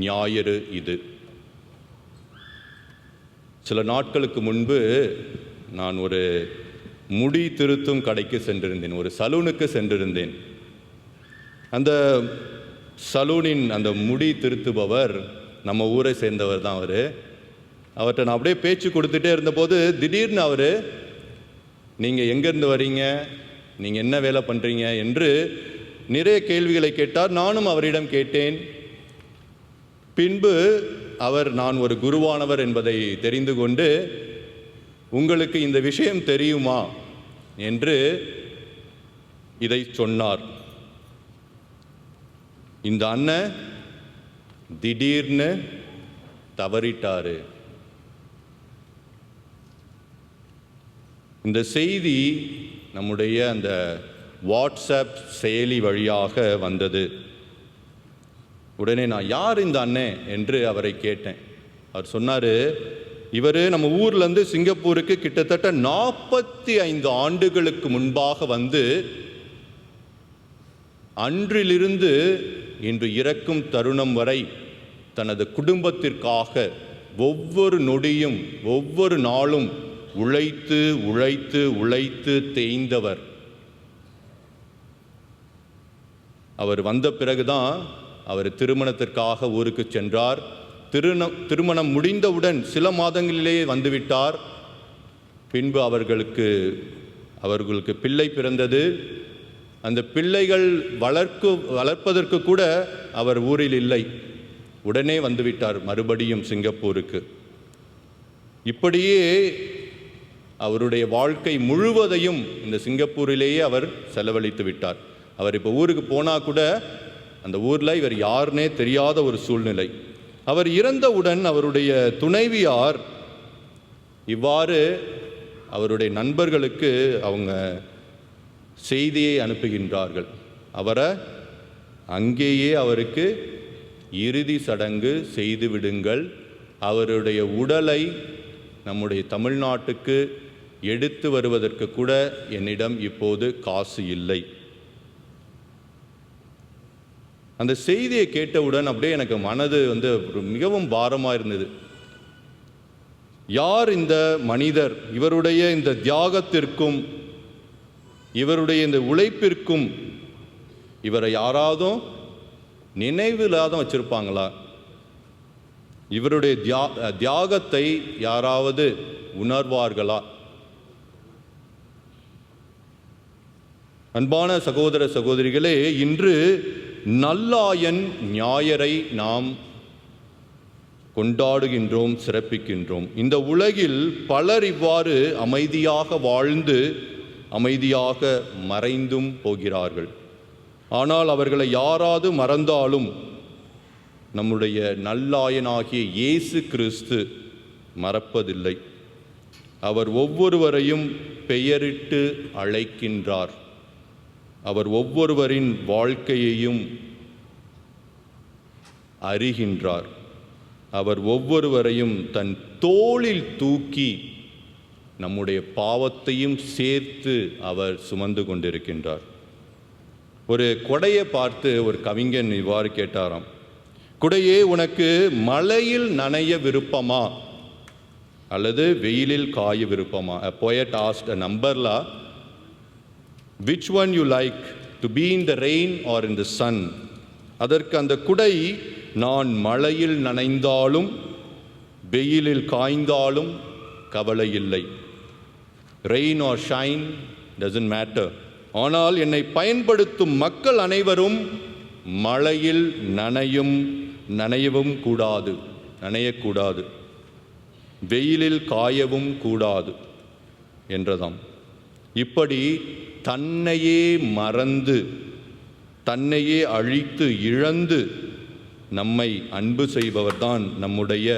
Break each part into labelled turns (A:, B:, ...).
A: ஞாயிறு இது. சில நாட்களுக்கு முன்பு நான் ஒரு முடி திருத்தும் கடைக்கு சென்றிருந்தேன், ஒரு சலூனுக்கு சென்றிருந்தேன். அந்த சலூனின் அந்த முடி திருத்துபவர் நம்ம ஊரை சேர்ந்தவர் தான். அவர்கிட்ட நான் அப்படியே பேச்சு கொடுத்துட்டே இருந்தபோது திடீர்னு அவர், நீங்கள் எங்கேருந்து வரீங்க, நீங்கள் என்ன வேலை பண்ணுறீங்க என்று நிறைய கேள்விகளை கேட்டார். நானும் அவரிடம் கேட்டேன். பின்பு அவர் நான் ஒரு குருவானவர் என்பதை தெரிந்து கொண்டு, உங்களுக்கு இந்த விஷயம் தெரியுமா என்று இதை சொன்னார். இந்த அண்ணன் திடீர்னு தவறிட்டாரு. இந்த செய்தி நம்முடைய அந்த வாட்ஸ்அப் செயலி வழியாக வந்தது. உடனே நான் யார் இந்த அண்ணன் என்று அவரை கேட்டேன். அவர் சொன்னார், இவர் நம்ம ஊர்லேருந்து சிங்கப்பூருக்கு கிட்டத்தட்ட 45 ஆண்டுகளுக்கு முன்பாக வந்து அன்றிலிருந்து இன்று இறக்கும் தருணம் வரை தனது குடும்பத்திற்காக ஒவ்வொரு நொடியும் ஒவ்வொரு நாளும் உழைத்து உழைத்து உழைத்து தேய்ந்தவர். அவர் வந்த பிறகுதான் அவர் திருமணத்திற்காக ஊருக்கு சென்றார். திருமணம் முடிந்தவுடன் சில மாதங்களிலேயே வந்துவிட்டார். பின்பு அவர்களுக்கு பிள்ளை பிறந்தது. அந்த பிள்ளைகள் வளர்ப்பதற்கு கூட அவர் ஊரில் இல்லை. உடனே வந்துவிட்டார் மறுபடியும் சிங்கப்பூருக்கு. இப்படியே அவருடைய வாழ்க்கை முழுவதையும் இந்த சிங்கப்பூரிலேயே அவர் செலவழித்து விட்டார். அவர் இப்போ ஊருக்கு போனால் கூட அந்த ஊரில் இவர் யாருன்னே தெரியாத ஒரு சூழ்நிலை. அவர் இறந்தவுடன் அவருடைய துணைவியார் இவ்வாறு அவருடைய நண்பர்களுக்கு அவங்க செய்தியை அனுப்புகின்றார்கள். அவரை அங்கேயே அவருக்கு இறுதி சடங்கு செய்து விடுங்கள், அவருடைய உடலை நம்முடைய தமிழ்நாட்டுக்கு எடுத்து வருவதற்கு கூட என்னிடம் இப்போது காசு இல்லை. அந்த செய்தியை கேட்டவுடன் அப்படியே எனக்கு மனது மிகவும் பாரமாக இருந்தது. யார் இந்த மனிதர்? இவருடைய இந்த தியாகத்திற்கும் இவருடைய இந்த உழைப்பிற்கும் இவரை யாராவது நினைவில்லாத வச்சிருப்பாங்களா? இவருடைய தியாகத்தை யாராவது உணர்வார்களா? அன்பான சகோதர சகோதரிகளே, இன்று நல்லாயன் ஞாயிறை நாம் கொண்டாடுகின்றோம், சிறப்பிக்கின்றோம். இந்த உலகில் பலர் இவ்வாறு அமைதியாக வாழ்ந்து அமைதியாக மறைந்தும் போகிறார்கள். ஆனால் அவர்களை யாராவது மறந்தாலும் நம்முடைய நல்லாயனாகிய இயேசு கிறிஸ்து மறப்பதில்லை. அவர் ஒவ்வொருவரையும் பெயரிட்டு அழைக்கின்றார். அவர் ஒவ்வொருவரின் வாழ்க்கையையும் அறிகின்றார். அவர் ஒவ்வொருவரையும் தன் தோளில் தூக்கி நம்முடைய பாவத்தையும் சேர்த்து அவர் சுமந்து கொண்டிருக்கின்றார். ஒரு கொடையை பார்த்து ஒரு கவிஞன் இவ்வாறு கேட்டாராம், குடையே, உனக்கு மழையில் நனைய விருப்பமா அல்லது வெயிலில் காய விருப்பமா? A poet asked a umbrella, which one you like, to be in the rain or in the sun? அதற்கு அந்த குடை, நான் மழையில் நனைந்தாலும் வெயிலில் காய்ந்தாலும் கவலை இல்லை. Rain or shine doesn't matter. ஆனால் என்னை பயன்படுத்தும் மக்கள் அனைவரும் மழையில் நனையவும் நனையக்கூடாது, வெயிலில் காயவும் கூடாது என்றதாம். இப்படி தன்னையே மறந்து தன்னையே அழித்து இழந்து நம்மை அன்பு செய்பவர்தான் நம்முடைய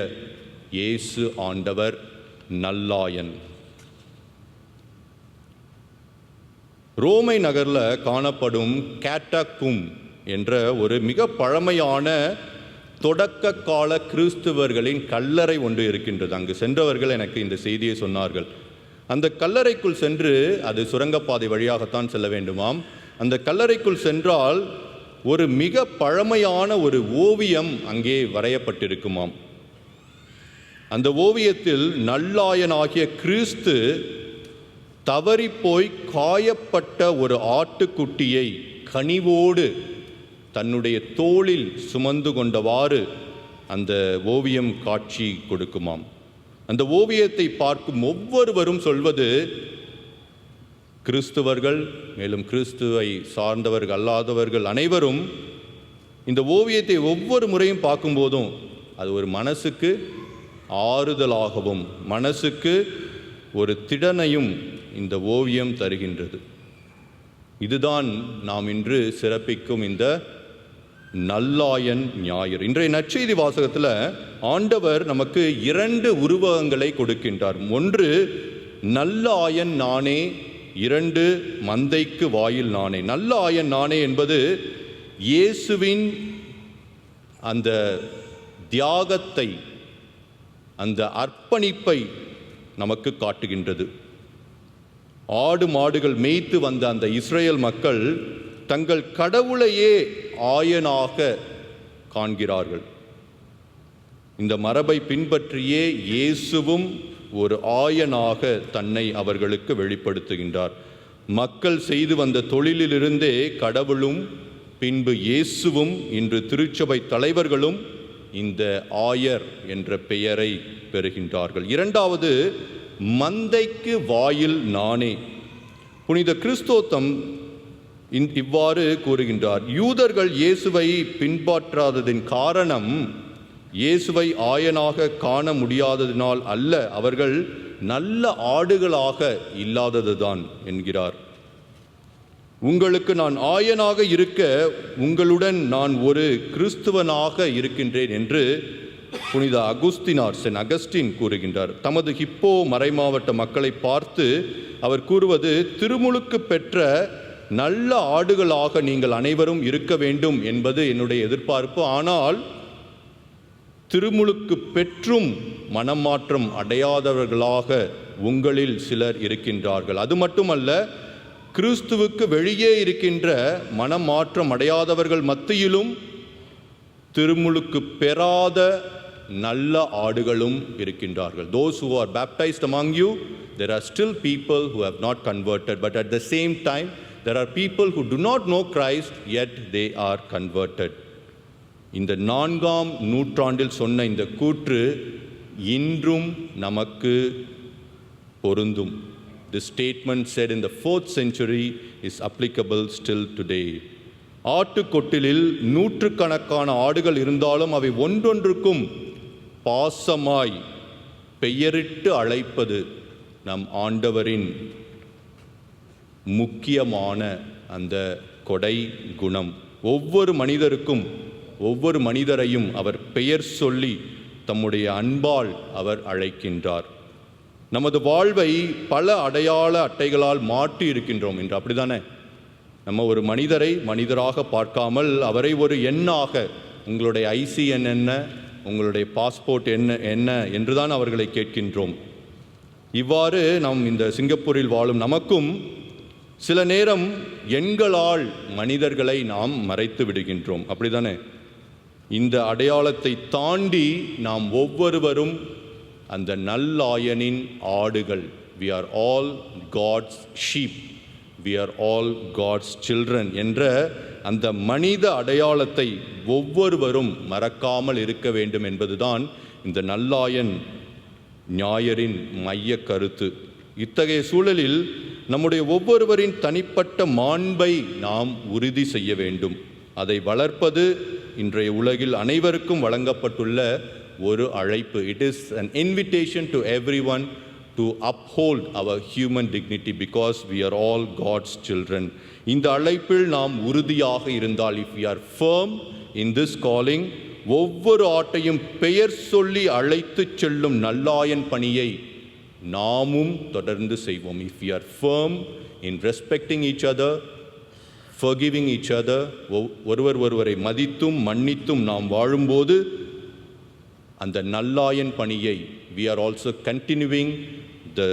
A: இயேசு ஆண்டவர் நல்லாயன். ரோமை நகரில் காணப்படும் கேட்டகும் என்ற ஒரு மிக பழமையான தொடக்க கால கிறிஸ்துவர்களின் கல்லறை ஒன்று இருக்கின்றது. அங்கு சென்றவர்கள் எனக்கு இந்த செய்தியை சொன்னார்கள். அந்த கல்லறைக்குள் சென்று, அது சுரங்கப்பாதை வழியாகத்தான் செல்ல வேண்டுமாம், அந்த கல்லறைக்குள் சென்றால் ஒரு மிக பழமையான ஒரு ஓவியம் அங்கே வரையப்பட்டிருக்குமாம். அந்த ஓவியத்தில் நல்லாயனாகிய கிறிஸ்து தவறிப்போய் காயப்பட்ட ஒரு ஆட்டுக்குட்டியை கனிவோடு தன்னுடைய தோளில் சுமந்து கொண்டவாறு அந்த ஓவியம் காட்சி கொடுக்குமாம். அந்த ஓவியத்தை பார்க்கும் ஒவ்வொருவரும் சொல்வது, கிறிஸ்துவர்கள் மேலும் கிறிஸ்துவை சார்ந்தவர்கள் அல்லாதவர்கள் அனைவரும் இந்த ஓவியத்தை ஒவ்வொரு முறையும் பார்க்கும்போதும் அது ஒரு மனசுக்கு ஆறுதலாகவும் மனசுக்கு ஒரு திடனையும் இந்த ஓவியம் தருகின்றது. இதுதான் நாம் இன்று சிறப்பிக்கும் இந்த நல்லாயன் ஞாயிறு. இன்றைய நற்செய்தி வாசகத்தில் ஆண்டவர் நமக்கு 2 உருவகங்களை கொடுக்கின்றார். ஒன்று நல்ல ஆயன் நானே, 2 மந்தைக்கு வாயில் நானே. நல்ல ஆயன் நானே என்பது இயேசுவின் அந்த தியாகத்தை, அந்த அர்ப்பணிப்பை நமக்கு காட்டுகின்றது. ஆடு மாடுகள் மேய்த்து வந்த அந்த இஸ்ரேல் மக்கள் தங்கள் கடவுளையே ஆயனாக காண்கிறார்கள். இந்த மரபை பின்பற்றியே இயேசுவும் ஒரு ஆயனாக தன்னை அவர்களுக்கு வெளிப்படுத்துகின்றார். மக்கள் செய்து வந்த தொழிலிலிருந்தே கடவுளும் பின்பு இயேசுவும் இன்று திருச்சபை தலைவர்களும் இந்த ஆயர் என்ற பெயரை பெறுகின்றார்கள். 2வது மந்தைக்கு வாயில் நானே. புனித கிறிஸ்தோத்தம் இவ்வாறு கூறுகின்றார். யூதர்கள் இயேசுவை பின்பற்றாததின் காரணம் இயேசுவை ஆயனாக காண முடியாததினால் அல்ல, அவர்கள் நல்ல ஆடுகளாக இல்லாததுதான் என்கிறார். உங்களுக்கு நான் ஆயனாக இருக்க உங்களுடன் நான் ஒரு கிறிஸ்துவனாக இருக்கின்றேன் என்று புனித அகுஸ்தினார், சென்ட் அகஸ்டின் கூறுகின்றார். தமது ஹிப்போ மறைமாவட்ட மக்களை பார்த்து அவர் கூறுவது, திருமுழுக்கு பெற்ற நல்ல ஆடுகளாக நீங்கள் அனைவரும் இருக்க வேண்டும் என்பது என்னுடைய எதிர்பார்ப்பு. ஆனால் திருமுழுக்கு பெற்றும் மனமாற்றம் அடையாதவர்களாக உங்களில் சிலர் இருக்கின்றார்கள். அது மட்டுமல்ல, கிறிஸ்துவுக்கு வெளியே இருக்கின்ற மனமாற்றம் அடையாதவர்கள் மத்தியிலும் திருமுழுக்கு பெறாத நல்ல ஆடுகளும் இருக்கின்றார்கள். Those who are baptized among you, there are still people who have not converted, but at the same time there are people who do not know Christ, yet they are converted. இந்த 4ஆம் நூற்றாண்டில் சொன்ன இந்த கூற்று இன்றும் நமக்கு பொருந்தும். The statement said in the 4th century is applicable still today. ஆட்டுக்கொட்டிலில் நூற்றுக்கணக்கான ஆடுகள் இருந்தாலும் அவை ஒன்றொன்றுக்கும் பாசமாய் பெயரிட்டு அழைப்பது நம் ஆண்டவரின் முக்கியமான அந்த கொடை குணம். ஒவ்வொரு மனிதருக்கும் ஒவ்வொரு மனிதரையும் அவர் பெயர் சொல்லி தம்முடைய அன்பால் அவர் அழைக்கின்றார். நமது வாழ்வை பல அடையாள அட்டைகளால் மாற்றி இருக்கின்றோம் என்று, அப்படிதானே? நம்ம ஒரு மனிதரை மனிதராக பார்க்காமல் அவரை ஒரு எண்ணாக, உங்களுடைய ICN என்ன, உங்களுடைய பாஸ்போர்ட் என்ன என்றுதான் அவர்களை கேட்கின்றோம். இவ்வாறு நாம் இந்த சிங்கப்பூரில் வாழும் நமக்கும் சில நேரம் எண்களால் மனிதர்களை நாம் மறைத்து விடுகின்றோம், அப்படிதானே? இந்த அடையாளத்தை தாண்டி நாம் ஒவ்வொருவரும் அந்த நல்லாயனின் ஆடுகள். We are all God's sheep, we are all God's children என்ற அந்த மனித அடையாளத்தை ஒவ்வொருவரும் மறக்காமல் இருக்க வேண்டும் என்பதுதான் இந்த நல்லாயன் ஞாயிறின் மைய கருத்து. இத்தகைய சூழலில் நம்முடைய ஒவ்வொருவரின் தனிப்பட்ட மாண்பை நாம் உறுதி செய்ய வேண்டும். அதை வளர்ப்பது இன்றைய உலகில் அனைவருக்கும் வழங்கப்பட்டுள்ள ஒரு அழைப்பு. It is an invitation to everyone to uphold our human dignity because we are all God's children. இந்த அழைப்பில் நாம் உறுதியாக இருந்தால், if we are firm in this calling, ஒவ்வொரு ஆட்டையும் பெயர் சொல்லி அழைத்து செல்லும் நல்லாயன் பணியை நாமும் தொடர்ந்து செய்வோம். If we are firm in respecting each other, forgiving each other, ஒருவரை மதித்தும் மன்னித்தும் நாம் வாழும்போது அந்த நல்லாயன் பணியை we are also continuing the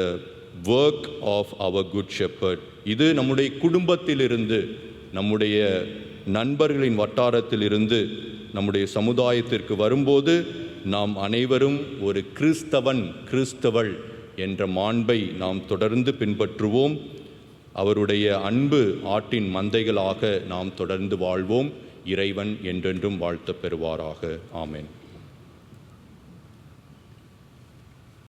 A: work of our good shepherd. இது நம்முடைய குடும்பத்திலிருந்து, நம்முடைய நண்பர்களின் வட்டாரத்தில் இருந்து நம்முடைய சமுதாயத்திற்கு வரும்போது நாம் அனைவரும் ஒரு கிறிஸ்தவள் என்ற மாண்பை நாம் தொடர்ந்து பின்பற்றுவோம். அவருடைய அன்பு ஆட்டின் மந்தைகளாக நாம் தொடர்ந்து வாழ்வோம். இறைவன் என்றென்றும் வாழ்த்தப் பெறுவாராக. ஆமென்.